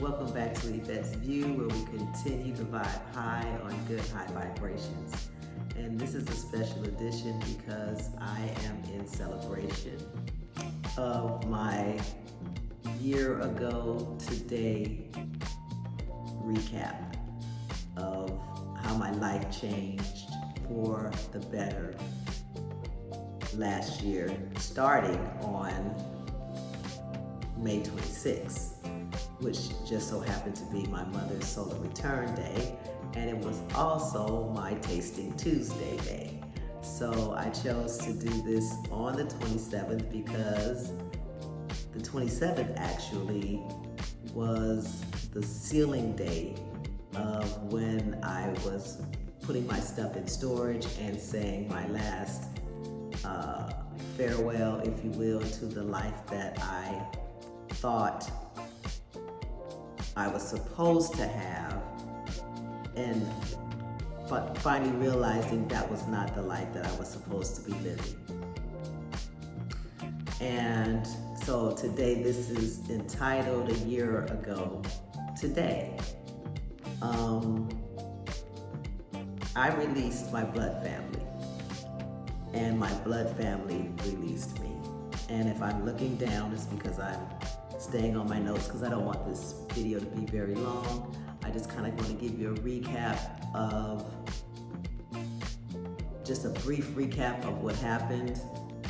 Welcome back to Yvette's View, where we continue to vibe high on good high vibrations. And this is a special edition because I am in celebration of my year ago today recap of how my life changed for the better last year, starting on May 26th. Which just so happened to be my mother's solar return day, and it was also my Tasting Tuesday day. So I chose to do this on the 27th because the 27th actually was the sealing day of when I was putting my stuff in storage and saying my last farewell, if you will, to the life that I thought I was supposed to have, and but finally realizing that was not the life that I was supposed to be living. And so today, this is entitled A Year Ago Today. I released my blood family, and my blood family released me. And if I'm looking down, it's because I'm staying on my notes because I don't want this video to be very long. I just kind of want to give you a recap of, just a brief recap of what happened,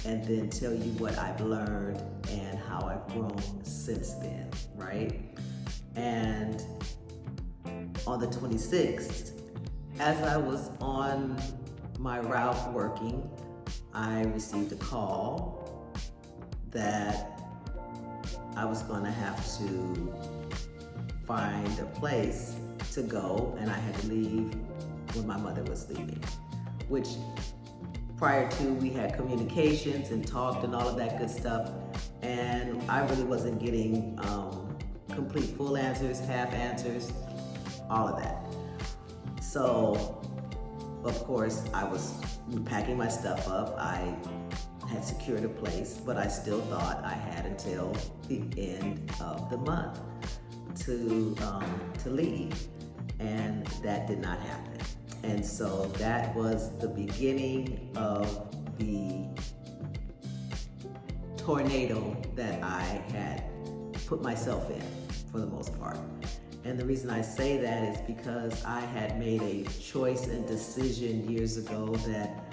and then tell you what I've learned and how I've grown since then, right? And on the 26th, as I was on my route working, I received a call that I was gonna have to find a place to go, and I had to leave when my mother was leaving, which prior to, we had communications and talked and all of that good stuff, and I really wasn't getting complete full answers, half answers, all of that. So, of course, I was packing my stuff up. I had secured a place, but I still thought I had until the end of the month to leave, and that did not happen. And so that was the beginning of the tornado that I had put myself in, for the most part. And the reason I say that is because I had made a choice and decision years ago that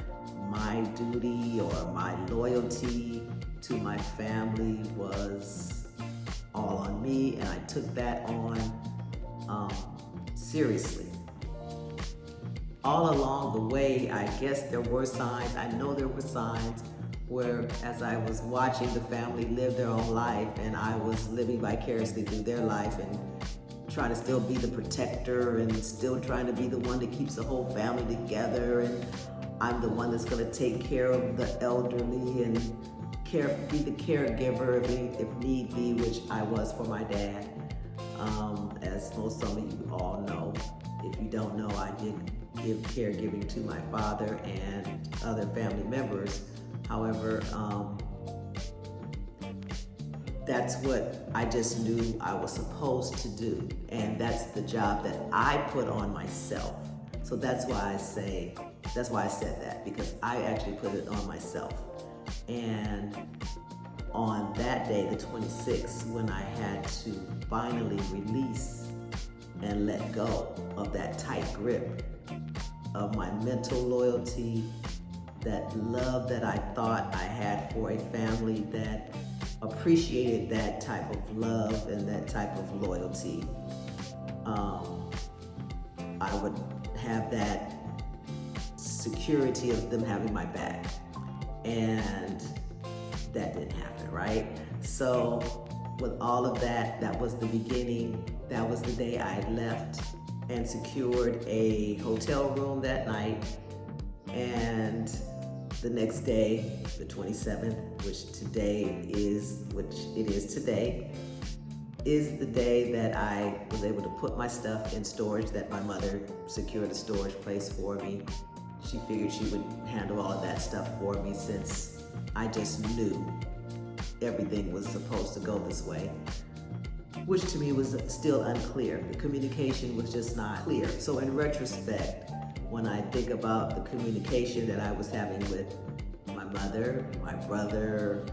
my duty or my loyalty to my family was all on me, and I took that on seriously. All along the way, I guess there were signs, I know there were signs, where as I was watching the family live their own life, and I was living vicariously through their life and trying to still be the protector and still trying to be the one that keeps the whole family together, and I'm the one that's going to take care of the elderly and be the caregiver if need be, which I was for my dad. As some of you all know. If you don't know, I did give caregiving to my father and other family members. However, that's what I just knew I was supposed to do, and that's the job that I put on myself. So that's why I said that, because I actually put it on myself. And on that day, the 26th, when I had to finally release and let go of that tight grip of my mental loyalty, that love that I thought I had for a family that appreciated that type of love and that type of loyalty, I would have that security of them having my back. And that didn't happen, right? So with all of that, that was the beginning. That was the day I left and secured a hotel room that night. And the next day, the 27th, which it is today, is the day that I was able to put my stuff in storage, that my mother secured a storage place for me. She figured she would handle all of that stuff for me, since I just knew everything was supposed to go this way. which to me was still unclear. The communication was just not clear. So in retrospect, when I think about the communication that I was having with my mother, my brother,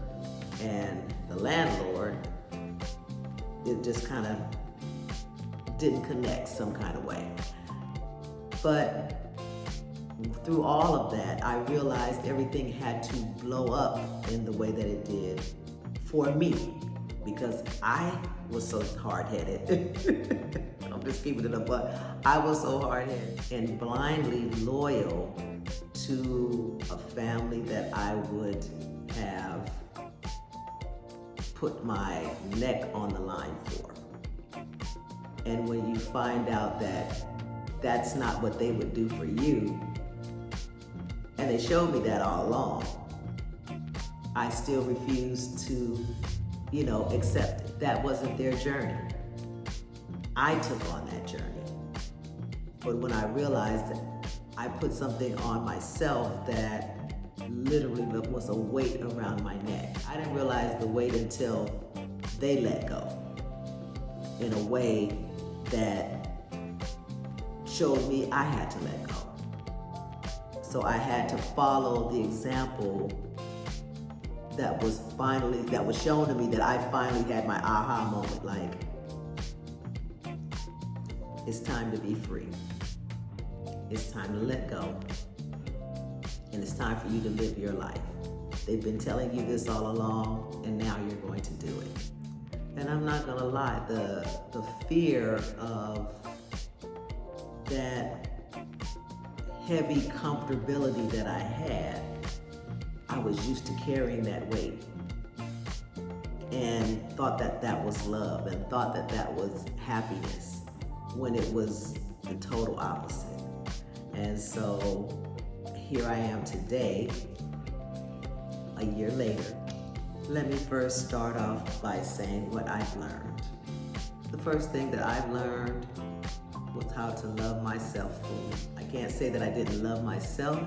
and the landlord, it just kind of didn't connect some kind of way. But through all of that, I realized everything had to blow up in the way that it did for me, because I was so hard-headed. I'm just keeping it up, but I was so hard-headed and blindly loyal to a family that I would have put my neck on the line for. And when you find out that that's not what they would do for you, and they showed me that all along, I still refused to, accept that wasn't their journey. I took on that journey. But when I realized that I put something on myself that literally was a weight around my neck, I didn't realize the weight until they let go in a way that showed me I had to let go. So I had to follow the example that was shown to me, that I finally had my aha moment, like, it's time to be free. It's time to let go. And it's time for you to live your life. They've been telling you this all along, and now you're going to do it. And I'm not gonna lie, the fear of that heavy comfortability that I had, I was used to carrying that weight and thought that that was love and thought that that was happiness, when it was the total opposite. And so here I am today, a year later. Let me first start off by saying what I've learned. The first thing that I've learned was how to love myself fully. I can't say that I didn't love myself,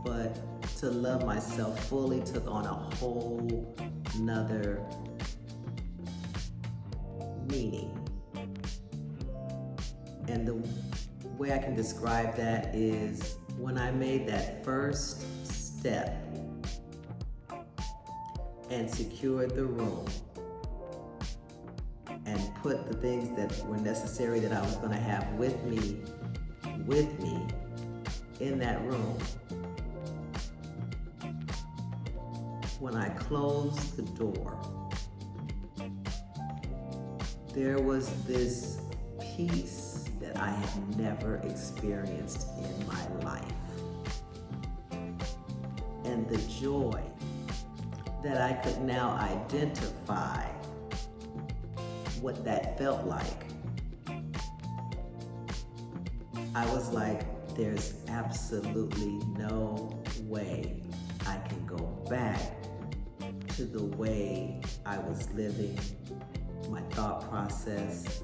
but to love myself fully took on a whole nother meaning. And the way I can describe that is when I made that first step and secured the room and put the things that were necessary that I was going to have with me in that room. When I closed the door, there was this peace that I had never experienced in my life. And the joy that I could now identify what that felt like. I was like, there's absolutely no way I can go back to the way I was living, my thought process,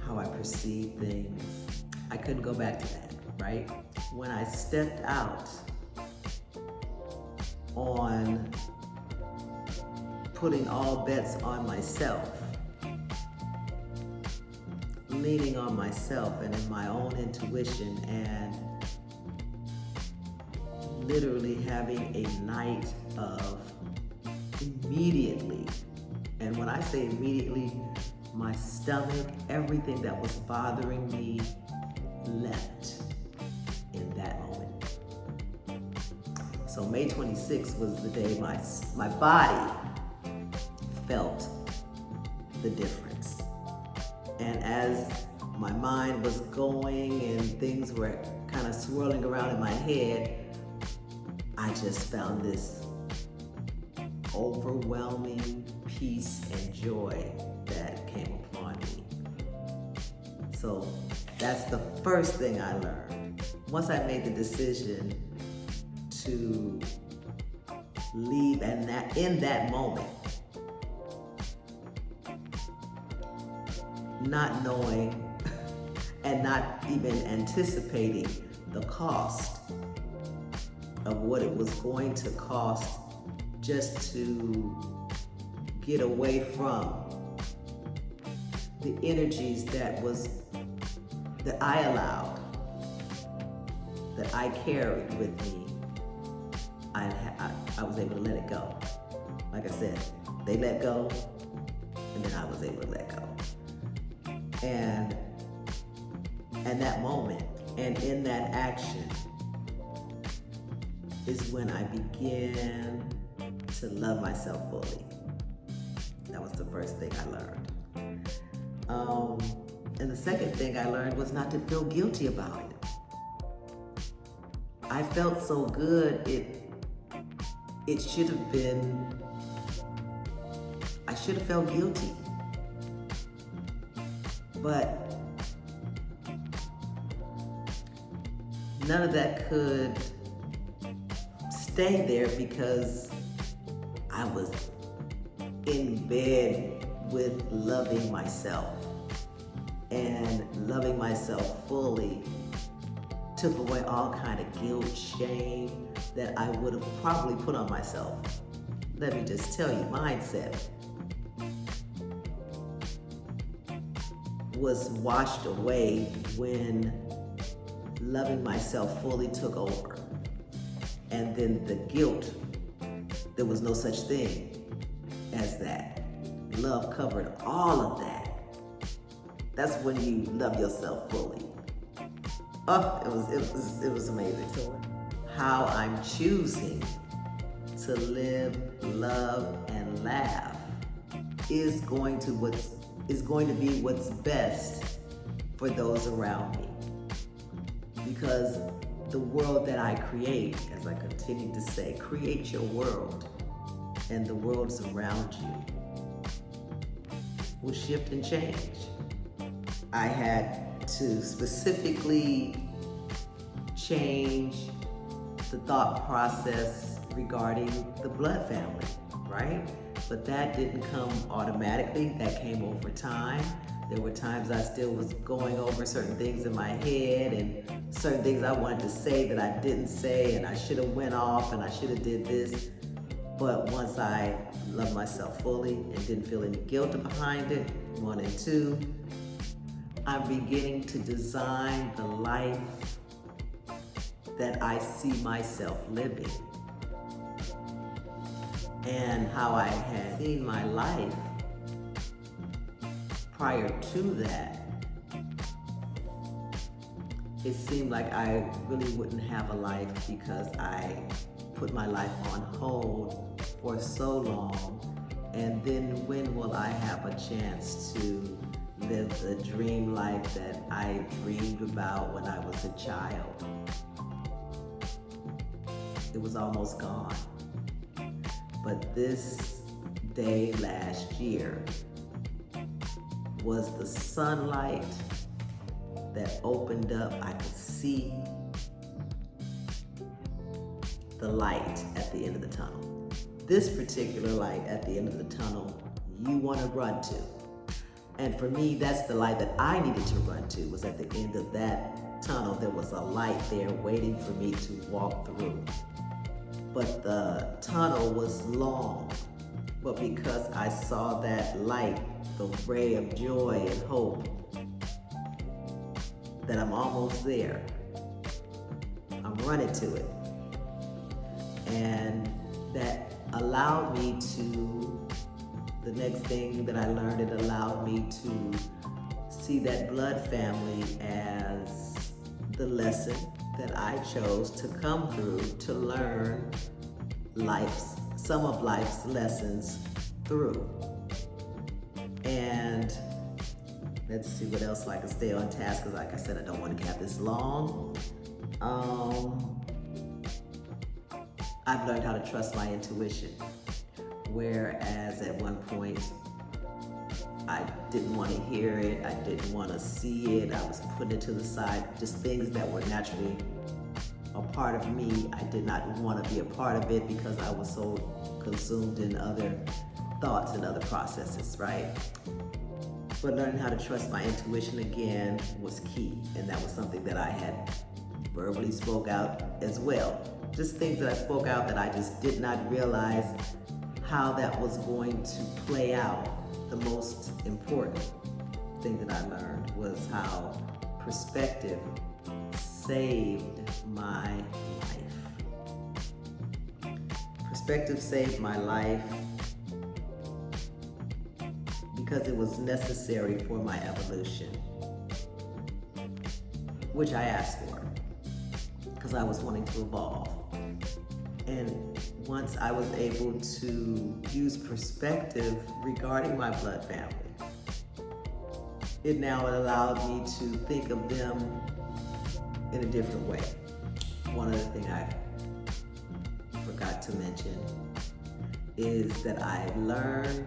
how I perceived things. I couldn't go back to that, right? When I stepped out on putting all bets on myself, leaning on myself and in my own intuition, and literally having a night of immediately, and when I say immediately, my stomach, everything that was bothering me left in that moment. So May 26th was the day my body felt the difference. And as my mind was going and things were kind of swirling around in my head, I just found this overwhelming peace and joy that came upon me. So that's the first thing I learned. Once I made the decision to leave, and that in that moment, not knowing and not even anticipating the cost of what it was going to cost just to get away from the energies that I allowed, that I carried with me, I was able to let it go. Like I said, they let go, and then I was able to let go. And that moment, and in that action, is when I began to love myself fully. That was the first thing I learned. And the second thing I learned was not to feel guilty about it. I felt so good, it should have been, I should have felt guilty. But none of that could stay there because I was in bed with loving myself. And loving myself fully took away all kind of guilt, shame that I would have probably put on myself. Let me just tell you, mindset was washed away when loving myself fully took over. And then the guilt, there was no such thing as that. Love covered all of that. That's when you love yourself fully. Oh, it was amazing. So how I'm choosing to live, love, and laugh is going to be what's best for those around me. Because the world that I create, as I continue to say, create your world, and the worlds around you will shift and change. I had to specifically change the thought process regarding the blood family, right? But that didn't come automatically, that came over time. There were times I still was going over certain things in my head and certain things I wanted to say that I didn't say, and I should have went off and I should have did this. But once I loved myself fully and didn't feel any guilt behind it, 1 and 2, I'm beginning to design the life that I see myself living. And how I had seen my life prior to that, it seemed like I really wouldn't have a life because I put my life on hold for so long. And then when will I have a chance to live the dream life that I dreamed about when I was a child? It was almost gone. But this day last year was the sunlight that opened up. I could see the light at the end of the tunnel. This particular light at the end of the tunnel, you want to run to. And for me, that's the light that I needed to run to, was at the end of that tunnel. There was a light there waiting for me to walk through. But the tunnel was long. But because I saw that light, the ray of joy and hope, that I'm almost there, I'm running to it. And that allowed me to, the next thing that I learned, it allowed me to see that blood family as the lesson that I chose to come through to learn some of life's lessons through. And let's see what else, so I can stay on task, because like I said, I don't want to have this long. I've learned how to trust my intuition, whereas at one point I didn't want to hear it, I didn't want to see it, I was putting it to the side, just things that were naturally a part of me. I did not want to be a part of it because I was so consumed in other thoughts and other processes, right? But learning how to trust my intuition again was key, and that was something that I had verbally spoke out as well. Just things that I spoke out that I just did not realize how that was going to play out, the most important. thing that I learned was how perspective saved my life. Perspective saved my life because it was necessary for my evolution, which I asked for, because I was wanting to evolve. And once I was able to use perspective regarding my blood family, it now allowed me to think of them in a different way. One other thing I forgot to mention is that I learned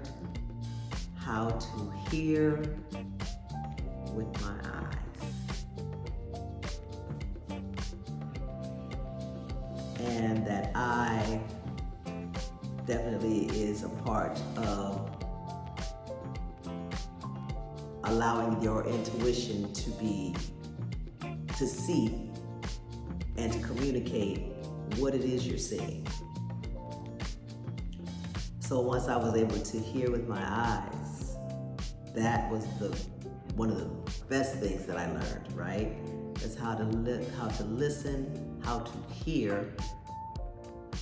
how to hear with my eyes. And that eye definitely is a part of allowing your intuition to see and to communicate what it is you're seeing. So once I was able to hear with my eyes, that was one of the best things that I learned, right? Is how to listen, how to hear.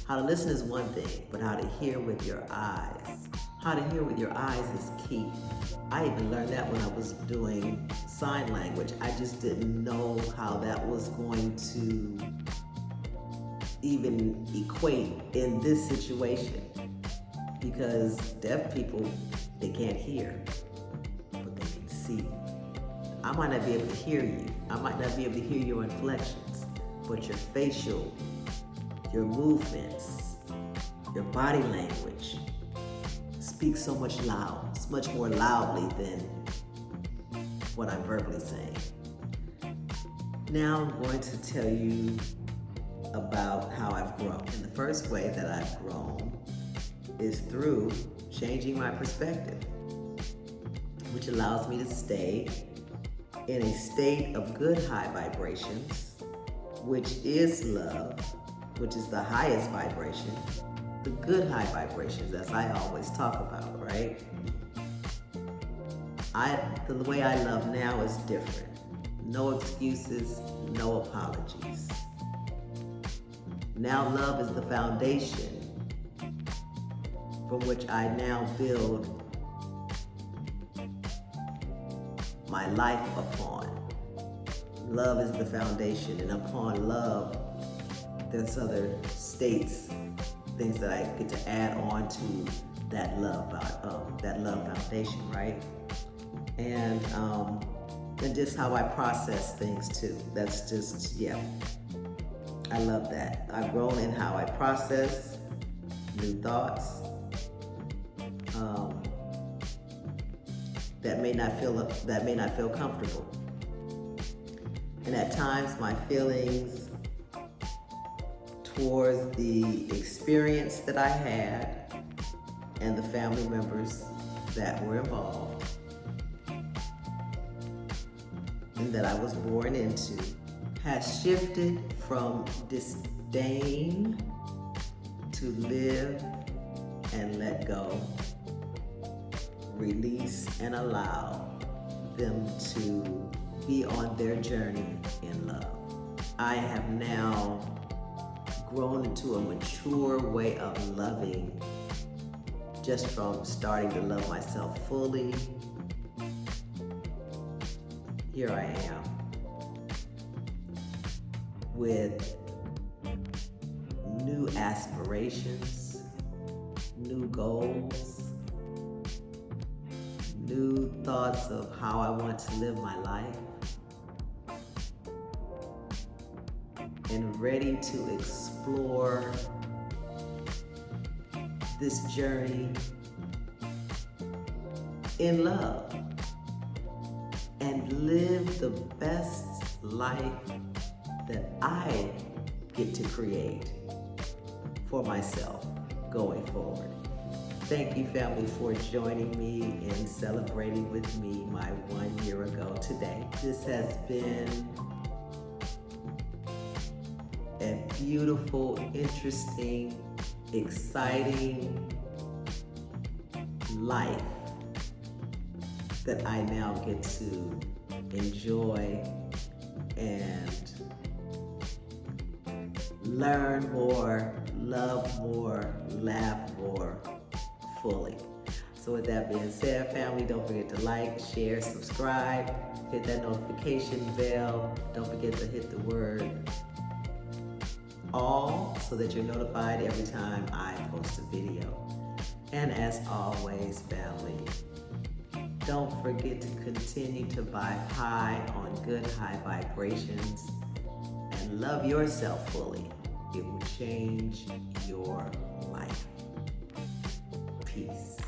How to listen is one thing, but how to hear with your eyes. How to hear with your eyes is key. I even learned that when I was doing sign language. I just didn't know how that was going to even equate in this situation. Because deaf people, they can't hear, but they can see. I might not be able to hear you. I might not be able to hear your inflections, but your facial, your movements, your body language speaks so much more loudly than what I'm verbally saying. Now I'm going to tell you about how I've grown. And the first way that I've grown is through changing my perspective, which allows me to stay in a state of good high vibrations, which is love, which is the highest vibration, the good high vibrations, as I always talk about, right? The way I love now is different. No excuses, no apologies. Now love is the foundation from which I now build my life upon. Love is the foundation, and upon love, there's other states, things that I get to add on to that love foundation, right? And just how I process things too. That's just, yeah. I love that. I've grown in how I process new thoughts that may not feel comfortable. And at times my feelings towards the experience that I had and the family members that were involved and that I was born into has shifted from disdain to live and let go, release and allow them to be on their journey in love. I have now grown into a mature way of loving, just from starting to love myself fully. Here I am with new aspirations, new goals, new thoughts of how I want to live my life, and ready to explore this journey in love and live the best life that I get to create for myself going forward. Thank you, family, for joining me and celebrating with me my 1 year ago today. This has been a beautiful, interesting, exciting life that I now get to enjoy and learn more, love more, laugh more fully. So with that being said, family, don't forget to like, share, subscribe, hit that notification bell. Don't forget to hit the word all so that you're notified every time I post a video. And as always, family, don't forget to continue to vibe high on good high vibrations and love yourself fully. It will change your life. Peace.